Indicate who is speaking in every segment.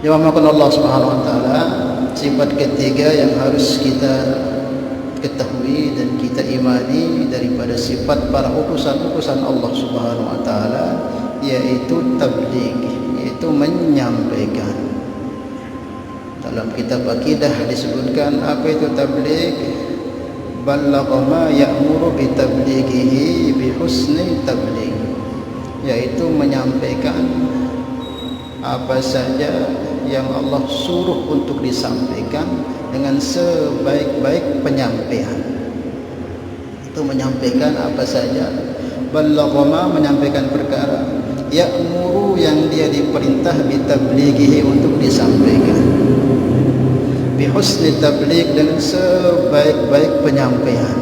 Speaker 1: Dimaafkan Allah Subhanahu wa taala, sifat ketiga yang harus kita ketahui dan kita imani daripada sifat para utusan-utusan Allah Subhanahu wa taala, yaitu tabligh, yaitu menyampaikan. Dalam kitab akidah disebutkan apa itu tabligh? Ballagha ma ya'muru bi tablighihi bi husni tabligh, yaitu menyampaikan apa saja yang Allah suruh untuk disampaikan dengan sebaik-baik penyampaian. Itu menyampaikan apa saja. Ballagha, menyampaikan perkara, ya'muru, yang dia diperintah, bitablighihi, untuk disampaikan, bihusni tabligh, dengan sebaik-baik penyampaian.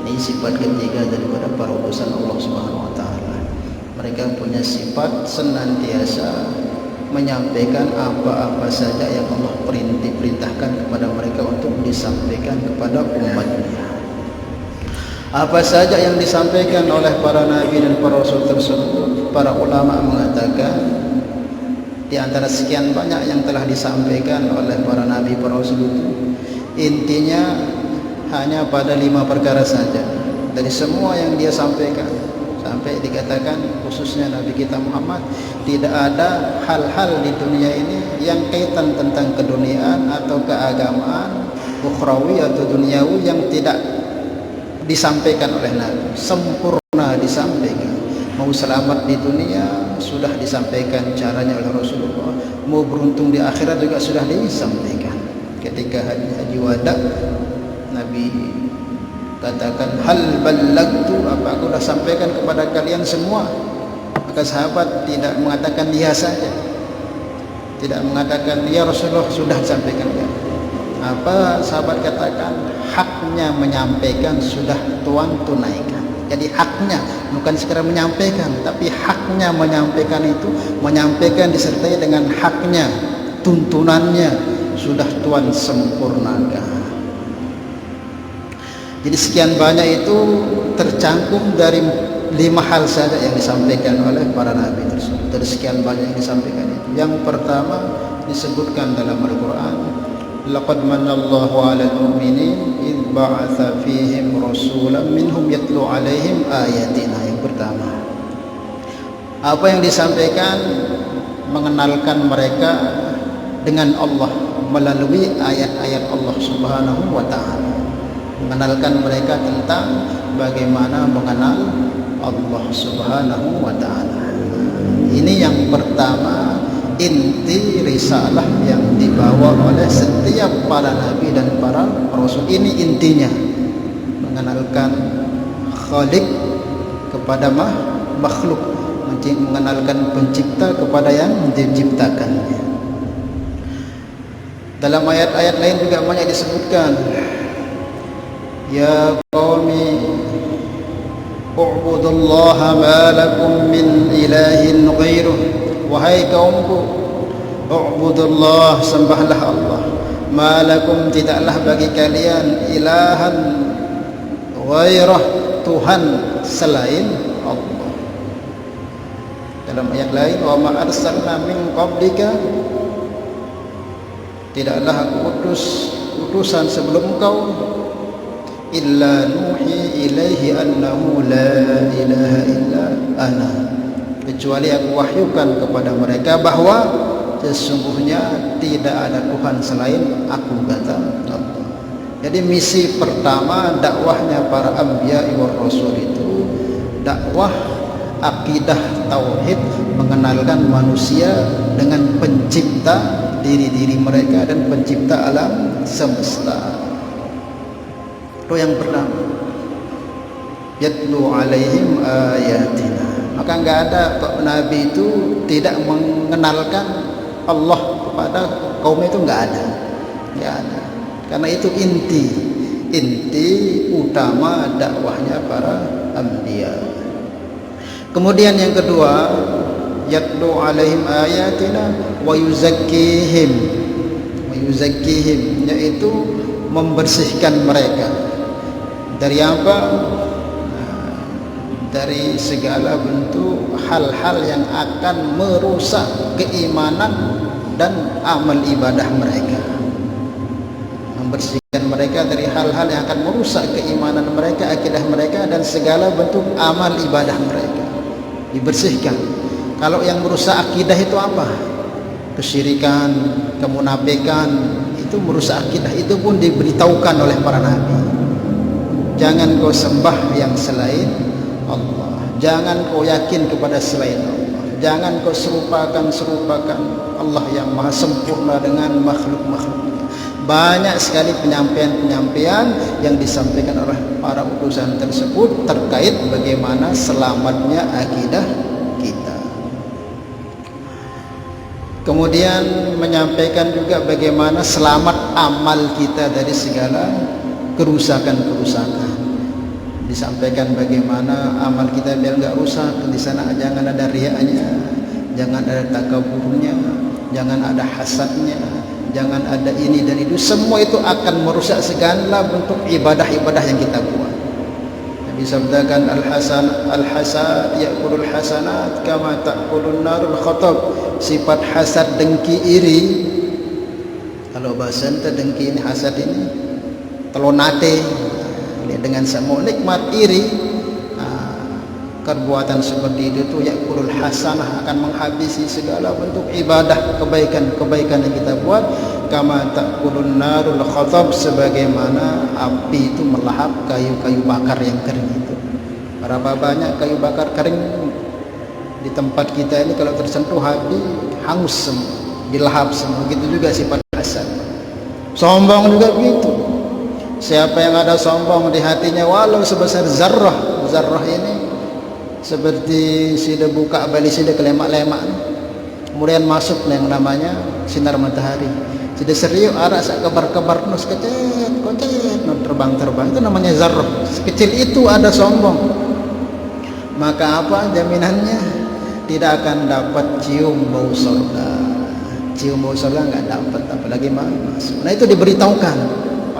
Speaker 1: Ini sifat ketiga daripada para utusan Allah Subhanahu wa taala. Mereka punya sifat senantiasa menyampaikan apa-apa saja yang Allah perintahkan kepada mereka untuk disampaikan kepada umatnya. Apa saja yang disampaikan oleh para nabi dan para rasul tersebut, para ulama mengatakan di antara sekian banyak yang telah disampaikan oleh para nabi, para rasul itu, intinya hanya pada 5 perkara saja dari semua yang dia sampaikan. Sampai dikatakan khususnya Nabi kita Muhammad, tidak ada hal-hal di dunia ini yang kaitan tentang keduniaan atau keagamaan ukhrawi atau duniawi yang tidak disampaikan oleh Nabi. Sempurna disampaikan. Mau selamat di dunia sudah disampaikan caranya oleh Rasulullah, mau beruntung di akhirat juga sudah disampaikan. Ketika haji wada, Nabi katakan, hal ballagtu, apa aku sudah sampaikan kepada kalian semua? Maka sahabat tidak mengatakan ya saja, tidak mengatakan ya Rasulullah sudah sampaikan. Apa sahabat katakan? Haknya menyampaikan sudah Tuhan tunaikan. Jadi haknya bukan sekedar menyampaikan, tapi haknya menyampaikan itu, menyampaikan disertai dengan haknya, tuntunannya sudah Tuhan sempurnakan. Jadi sekian banyak itu tercangkum dari 5 hal saja yang disampaikan oleh para nabi tersebut. Dari sekian banyak yang disampaikan itu, yang pertama disebutkan dalam Al-Quran, laqad manallahu 'alal mu'minin id ba'atsa fihim rasulan minhum yatlu 'alaihim ayatina. Yang pertama, apa yang disampaikan mengenalkan mereka dengan Allah melalui ayat-ayat Allah Subhanahu wa taala, mengenalkan mereka tentang bagaimana mengenal Allah Subhanahu wa taala. Ini yang pertama, inti risalah yang dibawa oleh setiap para nabi dan para rasul. Ini intinya, mengenalkan Khalik kepada makhluk, mengenalkan pencipta kepada yang diciptakannya. Dalam ayat-ayat lain juga banyak disebutkan, ya qaumi u'budullaha ma lakum min ilahin ghairuh, wahai kaumku, u'budullah, sembahlah Allah, ma lakum, tidaklah bagi kalian, ilahan ghairah, Tuhan selain Allah. Dalam ayat lain, wa ma arsalna min qablika, tidaklah aku utus utusan sebelum kau, illa nuhi ilaihi annahu la ilaha illa ana, kecuali aku wahyukan kepada mereka bahwa sesungguhnya tidak ada Tuhan selain aku, kata Allah. Jadi misi pertama dakwahnya para anbiya wa rasul itu dakwah akidah tauhid, mengenalkan manusia dengan pencipta diri-diri mereka dan pencipta alam semesta. Itu yang pertama, yatlu alaihim ayatina. Maka enggak ada nabi itu tidak mengenalkan Allah kepada kaum itu, enggak ada. Karena itu inti utama dakwahnya para anbiya. Kemudian yang kedua, yatlu alaihim ayatina wa yuzakkihim, yaitu membersihkan mereka dari apa? Dari segala bentuk hal-hal yang akan merusak keimanan dan amal ibadah mereka, membersihkan mereka dari hal-hal yang akan merusak keimanan mereka, akidah mereka, dan segala bentuk amal ibadah mereka dibersihkan. Kalau yang merusak akidah itu apa? Kesyirikan, kemunafikan, itu merusak akidah. Itu pun diberitahukan oleh para nabi. Jangan kau sembah yang selain Allah, jangan kau yakin kepada selain Allah, jangan kau serupakan Allah yang maha sempurna dengan makhluk-makhluknya. Banyak sekali penyampaian-penyampaian yang disampaikan oleh para utusan tersebut terkait bagaimana selamatnya akidah kita. Kemudian menyampaikan juga bagaimana selamat amal kita dari segala kerusakan-kerusakan. Disampaikan bagaimana amal kita biar enggak rusak. Di sana jangan ada riaknya, jangan ada takaburnya, jangan ada hasadnya, jangan ada ini dan itu. Semua itu akan merusak segala bentuk ibadah-ibadah yang kita buat. Nabi sabdakan al-hasad ya'kulul hasanat kama ta'kulun narul khatab. Sifat hasad, dengki, iri, kalau bahasa ente dengki ini, hasad ini telonate, dengan semua nikmat iri, perbuatan seperti itu tuh ya'kulul hasanah, akan menghabisi segala bentuk ibadah, kebaikan yang kita buat. Kama ta'kulun narul khatab, sebagaimana api itu melahap kayu-kayu bakar yang kering itu. Berapa banyak kayu bakar kering di tempat kita ini, kalau tersentuh api hangus semua, dilahap semua. Begitu juga sifat hasad. Sombong juga begitu. Siapa yang ada sombong di hatinya walau sebesar zarrah, zarrah ini seperti sida buka bali sida kelemak-lemak, kemudian masuk yang namanya sinar matahari, sida serius arah sak kebar-kebar nus kecet terbang-terbang, itu namanya zarrah. Sekecil itu ada sombong, maka apa jaminannya? Tidak akan dapat cium bau surga. Cium bau surga enggak dapat, apalagi masuk. Nah, itu diberitahukan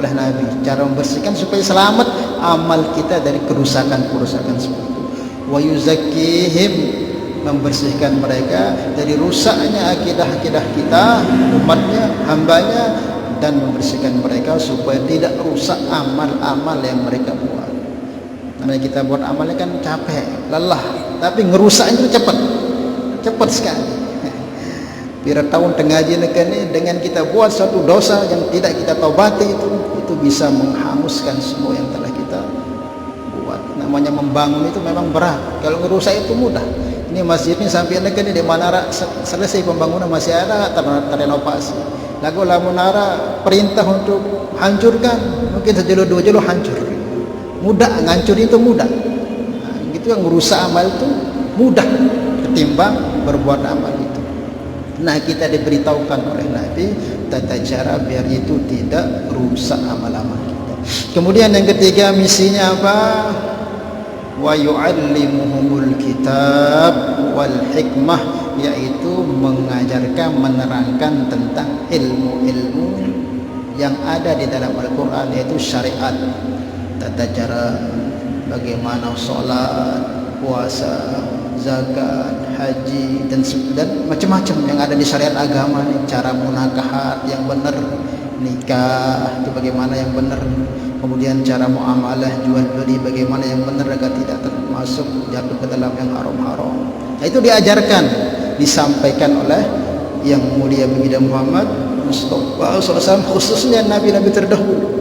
Speaker 1: oleh Nabi cara membersihkan supaya selamat amal kita dari kerusakan-kerusakan seperti itu. Wa yuzakkihim, membersihkan mereka dari rusaknya akidah-akidah kita, umatnya, hambanya, dan membersihkan mereka supaya tidak rusak amal-amal yang mereka buat. Namanya kita buat amalnya kan capek, lelah, tapi ngerusaknya itu cepat sekali. Biar tahun tengaji ini dengan kita buat satu dosa yang tidak kita taubati, itu bisa menghanguskan semua yang telah kita buat. Namanya membangun itu memang berat, kalau ngerusak itu mudah. Ini masjid ini sampai negeri di Manara selesai pembangunan masih ada terenovasi. Lagu Lamunara perintah untuk hancurkan, mungkin sejelo dua jelo hancur. Mudah, ngancur itu mudah. Nah, gitu yang merusak amal itu mudah ketimbang berbuat amal itu. Nah, kita diberitahukan oleh Nabi tata cara biar itu tidak rusak amal-amal kita. Kemudian yang ketiga, misinya apa? Wa yu'allimuhumul kitab wal hikmah, yaitu mengajarkan, menerangkan tentang ilmu-ilmu yang ada di dalam Al-Quran, yaitu syariat, tata cara bagaimana sholat, puasa, zakat, haji, dan macam-macam yang ada di syariat agama ini. Cara munakahat yang benar, nikah itu bagaimana yang benar, kemudian cara muamalah jual beli bagaimana yang benar agar tidak termasuk jatuh ke dalam yang haram-haram. Nah, itu diajarkan, disampaikan oleh yang mulia baginda Muhammad Mustafa SAW, khususnya nabi-nabi terdahulu.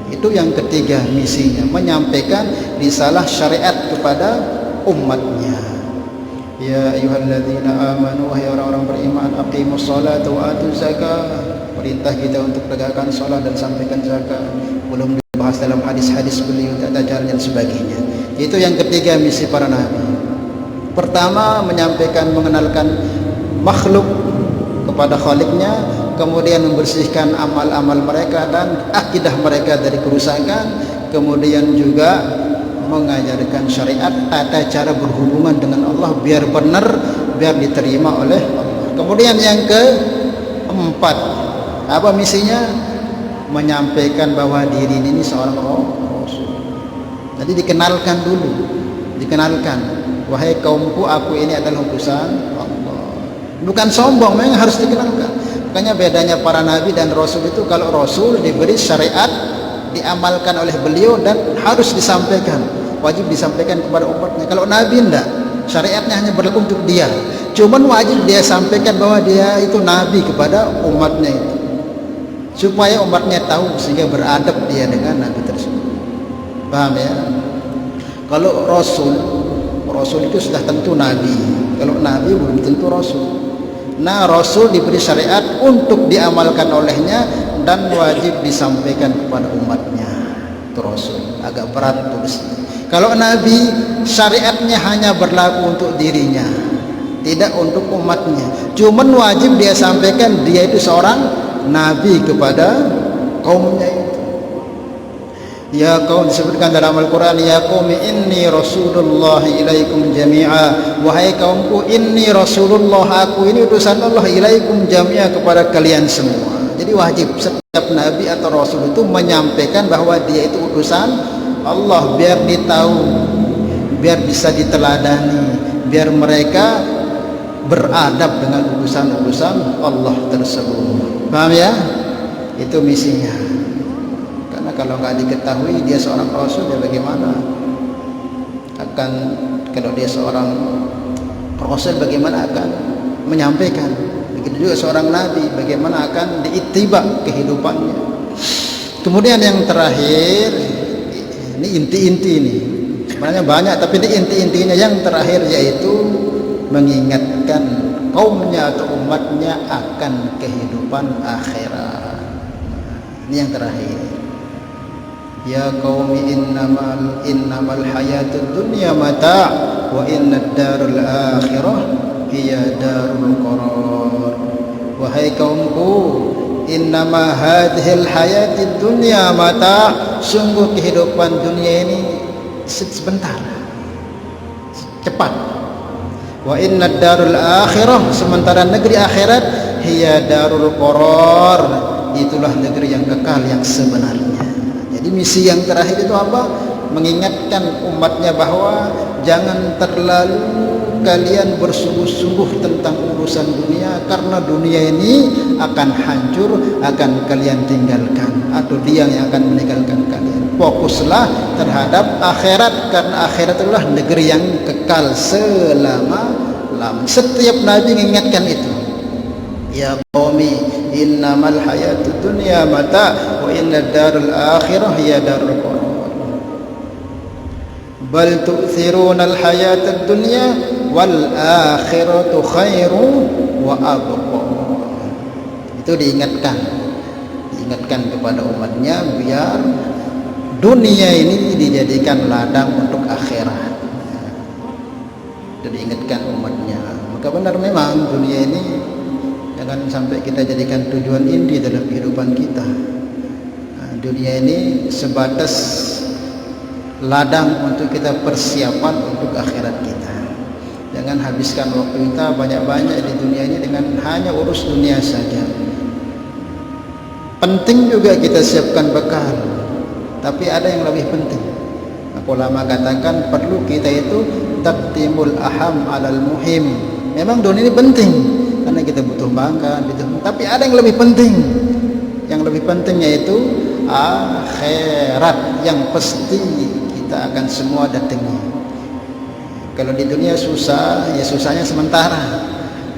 Speaker 1: Itu yang ketiga misinya, menyampaikan risalah syariat kepada umatnya. Ya ayyuhalladzina amanu, wahai orang-orang beriman, aqimus sholata wa atuz zakah. Perintah kita untuk tegakkan salat dan sampaikan zakat. Belum dibahas dalam hadis-hadis beliau tata cara dan sebagainya. Itu yang ketiga misi para nabi. Pertama, menyampaikan, mengenalkan makhluk kepada Khaliknya, kemudian membersihkan amal-amal mereka dan akidah mereka dari kerusakan, kemudian juga mengajarkan syariat, tata cara berhubungan dengan Allah biar benar, biar diterima oleh Allah. Kemudian yang keempat, apa misinya? Menyampaikan bahwa diri ini seorang rasul. Jadi dikenalkan dulu, dikenalkan wahai kaumku, aku ini adalah utusan Allah. Bukan sombong, memang harus dikenalkan. Makanya bedanya para nabi dan rasul itu, kalau rasul diberi syariat, diamalkan oleh beliau dan harus disampaikan, wajib disampaikan kepada umatnya. Kalau nabi enggak, syariatnya hanya berlaku untuk dia, cuman wajib dia sampaikan bahwa dia itu nabi kepada umatnya itu, supaya umatnya tahu sehingga beradab dia dengan nabi tersebut. Paham ya? Kalau rasul itu sudah tentu nabi. Kalau nabi belum tentu rasul. Nah, rasul diberi syariat untuk diamalkan olehnya dan wajib disampaikan kepada umatnya. Itu rasul, agak berat tulisnya. Kalau nabi, syariatnya hanya berlaku untuk dirinya, tidak untuk umatnya. Cuman wajib dia sampaikan dia itu seorang nabi kepada kaumnya itu. Ya kaum, disebutkan dalam Al-Quran, ya qaumi inni rasulullah ilaikum jami'a, wahai kaumku, inni rasulullah, aku ini utusan Allah, ilaikum jami'a, kepada kalian semua. Jadi wajib setiap nabi atau rasul itu menyampaikan bahwa dia itu utusan Allah, biar ditahu, biar bisa diteladani, biar mereka beradab dengan utusan-utusan Allah tersebut. Paham ya? Itu misinya. Kalau nggak diketahui dia seorang rasul, dia bagaimana akan, kalau dia seorang rasul bagaimana akan menyampaikan? Begitu juga seorang nabi, bagaimana akan diittiba kehidupannya. Kemudian yang terakhir, ini inti-inti ini sebenarnya banyak, tapi ini inti-intinya yang terakhir, yaitu mengingatkan kaumnya atau umatnya akan kehidupan akhirat. Ini yang terakhir. Ya qaumi innamal hayatud dunya mata' wa innad darul akhirah hiya darul qarar. Wahai kaumku, innama hadhil hayatid dunya mata', sungguh kehidupan dunia ini sebentar, cepat. Wa innad darul akhirah, sementara negeri akhirat, hiya darul qarar, itulah negeri yang kekal, yang sebenarnya. Jadi misi yang terakhir itu apa? Mengingatkan umatnya bahwa jangan terlalu kalian bersungguh-sungguh tentang urusan dunia, karena dunia ini akan hancur, akan kalian tinggalkan, atau dia yang akan meninggalkan kalian. Fokuslah terhadap akhirat, karena akhirat adalah negeri yang kekal selama-lamanya. Setiap nabi mengingatkan itu. Ya qaumi innamal hayatud dunya mata' wa innad darul akhirah hiya darul qarar. Bal tu'thirunal hayatad dunya wal akhiratu khairu wa abqa. Itu diingatkan kepada umatnya, biar dunia ini dijadikan ladang untuk akhirat. Itu diingatkan umatnya. Maka benar memang dunia ini jangan sampai kita jadikan tujuan inti dalam kehidupan kita. Dunia ini sebatas ladang untuk kita persiapan untuk akhirat kita. Jangan habiskan waktu kita banyak-banyak di dunia ini dengan hanya urus dunia saja. Penting juga kita siapkan bekal, tapi ada yang lebih penting. Ulama katakan perlu kita itu taqdimul aham alal muhim. Memang dunia ini penting, karena kita butuh makan, tapi ada yang lebih penting. Yang lebih penting yaitu akhirat, yang pasti kita akan semua datangi. Kalau di dunia susah, ya susahnya sementara,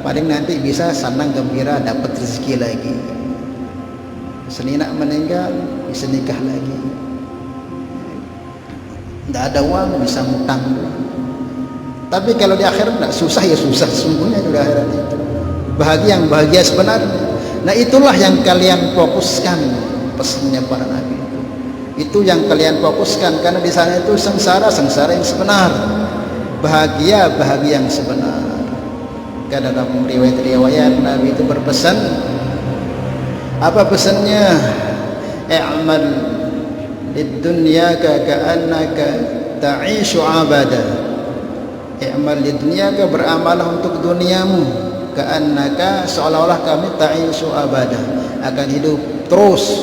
Speaker 1: paling nanti bisa senang gembira dapat rezeki lagi. Senindak meninggal bisa nikah lagi, tidak ada uang bisa ngutang. Tapi kalau di akhirat tidak, susah ya susah, sungguhnya di akhirat itu bahagia sebenarnya. Nah, itulah yang kalian fokuskan, pesannya para nabi itu yang kalian fokuskan, karena di sana itu sengsara yang sebenar, bahagia yang sebenar. Karena dalam riwayat nabi itu berpesan, apa pesannya? I'mal lid dunya ka'annaka ta'ishu abada. I'mal lid dunyaka, beramallah untuk duniamu, ka'annaka, seolah-olah kami ta'ishu abada, akan hidup terus,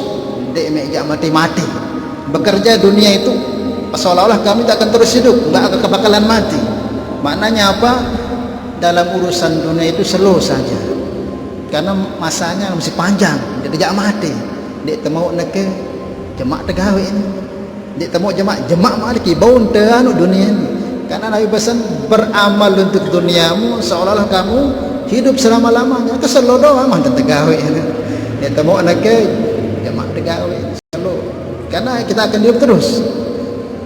Speaker 1: tidak mati-mati. Bekerja dunia itu seolah-olah kami tak akan terus hidup, tidak akan kebakalan mati. Maknanya apa? Dalam urusan dunia itu slow saja, karena masanya masih panjang. Dia kejak mati. Dia temu nak jemaah tegawe ini. Dia temu jemaah maliki baun anu dunia ini. Karena Nabi pesan beramal untuk duniamu seolah-olah kamu hidup selama-lamanya. Keselo doang mah tegawe ini. Dia temu nak jemaah tegawe slow. Karena kita akan hidup terus.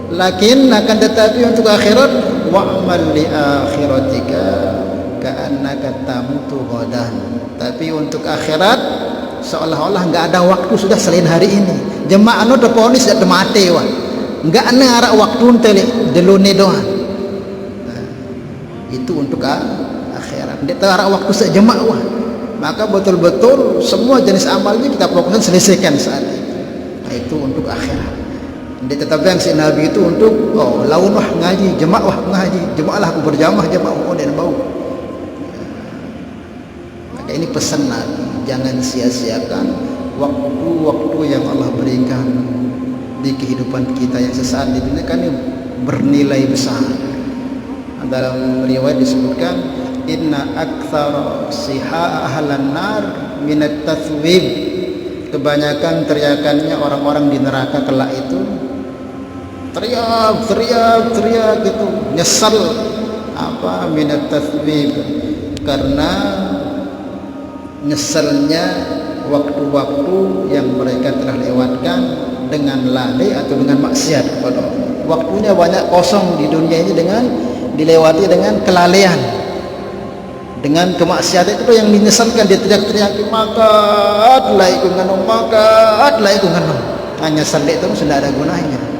Speaker 1: Lakin akan tetapi untuk akhirat, wa'mal li akhiratika ka'annaka tamutu ghadan. Tapi untuk akhirat seolah-olah enggak ada waktu sudah selain hari ini. Jemaah anu terponis dak mati wah. Enggak ana arah waktu tele delone doang. Nah, itu untuk akhirat. Dia tahu arah waktu sejemaah wah. Maka betul-betul semua jenis amalnya kita fokuskan selesaikan saat itu. Nah, itu untuk akhirat. Dia tetap yang si Nabi itu untuk laun wah ngaji, jemaah wah ngaji, jemaahlah aku berjamaah jemaah dan bau. Maka ini pesan Nabi, jangan sia-siakan waktu-waktu yang Allah berikan di kehidupan kita yang sesaat di dunia, kan bernilai besar. Dalam riwayat disebutkan inna aktsara siha ahlan nar minat tathwib. Kebanyakan teriakannya orang-orang di neraka kelak itu teriak gitu, nyesal apa minat tathwib, karena nyesalnya waktu-waktu yang mereka telah lewatkan dengan lalai atau dengan maksiat kepada Allah. Waktunya banyak kosong di dunia ini dengan dilewati dengan kelalaian, dengan kemaksiatan. Itu yang dinyesalkan. Dia teriak-teriak makat lah ikut nganu, makat lah ikut nganu. Hanya salik itu sudah ada gunanya.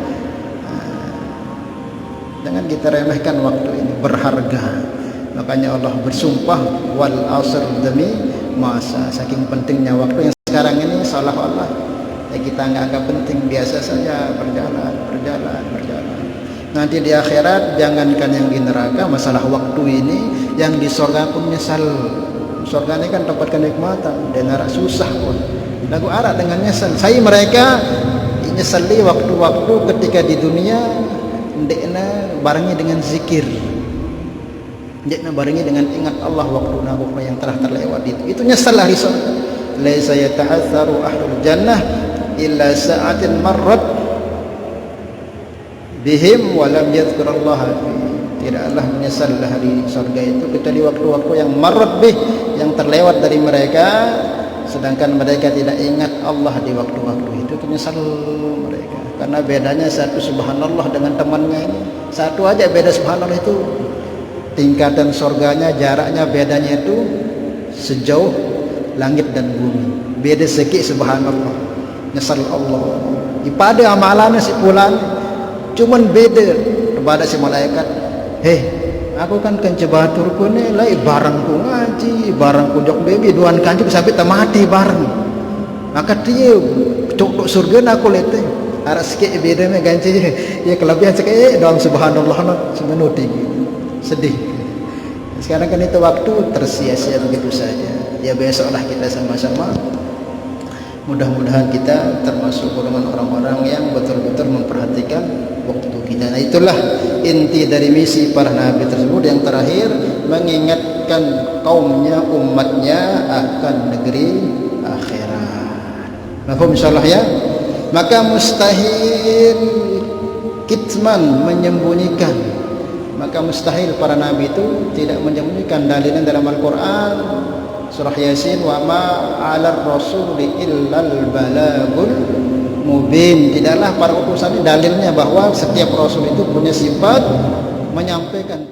Speaker 1: Jangan kita remehkan waktu ini, berharga. Makanya Allah bersumpah wal asr demi masa. Saking pentingnya waktu yang sekarang ini seolah-olah kita anggap penting, biasa saja, berjalan. Nanti di akhirat jangankan yang di neraka, masalah waktu ini, yang di surga pun nyesal. Surga ini kan tempat kenikmatan, dan neraka susah pun. Lagu arah dengan nyesal. Saya mereka nyesali waktu-waktu ketika di dunia ndekna barengi dengan zikir, ndekna barengi dengan ingat Allah waktu yang telah terlewat itu nyesal hari surga. Laisa yata'atsaru ahlul jannah illa sa'atin marrat bihim wa lam yadhkurallaha fi. Tidaklah menyesal hari surga itu kecuali waktu-waktu yang marrat bih, yang terlewat dari mereka, sedangkan mereka tidak ingat Allah di waktu-waktu itu menyesal mereka. Karena bedanya satu subhanallah dengan temannya ini, satu aja beda subhanallah itu, tingkatan surganya jaraknya bedanya itu sejauh langit dan bumi. Beda segi subhanallah, nyesal Allah. Ipada amalannya si pulan cuman beda kepada si malaikat. Aku kan kencebaturku ni lai barangku ngaji, barangku jok baby duan kanji sampai mati bareng. Maka dia cok surga aku lete. Arah sikit beda me ganci ya kelebihan sikit dalam subhanallah semenuti sedih. Sekarang kan itu waktu tersia-sia begitu saja. Ya besoklah kita sama-sama, mudah-mudahan kita termasuk golongan orang-orang yang betul-betul memperhatikan waktu kita. Nah, itulah inti dari misi para nabi tersebut. Yang terakhir, mengingatkan kaumnya, umatnya akan negeri akhirat. Mafhum insyaallah ya. Maka mustahil kitman, menyembunyikan. Maka mustahil para nabi itu tidak menyembunyikan. Dalilnya dalam Al-Quran surah Yasin, wa ma 'alar rasuli illal balagul mubin. Tidaklah para utusan ini, dalilnya bahwa setiap rasul itu punya sifat menyampaikan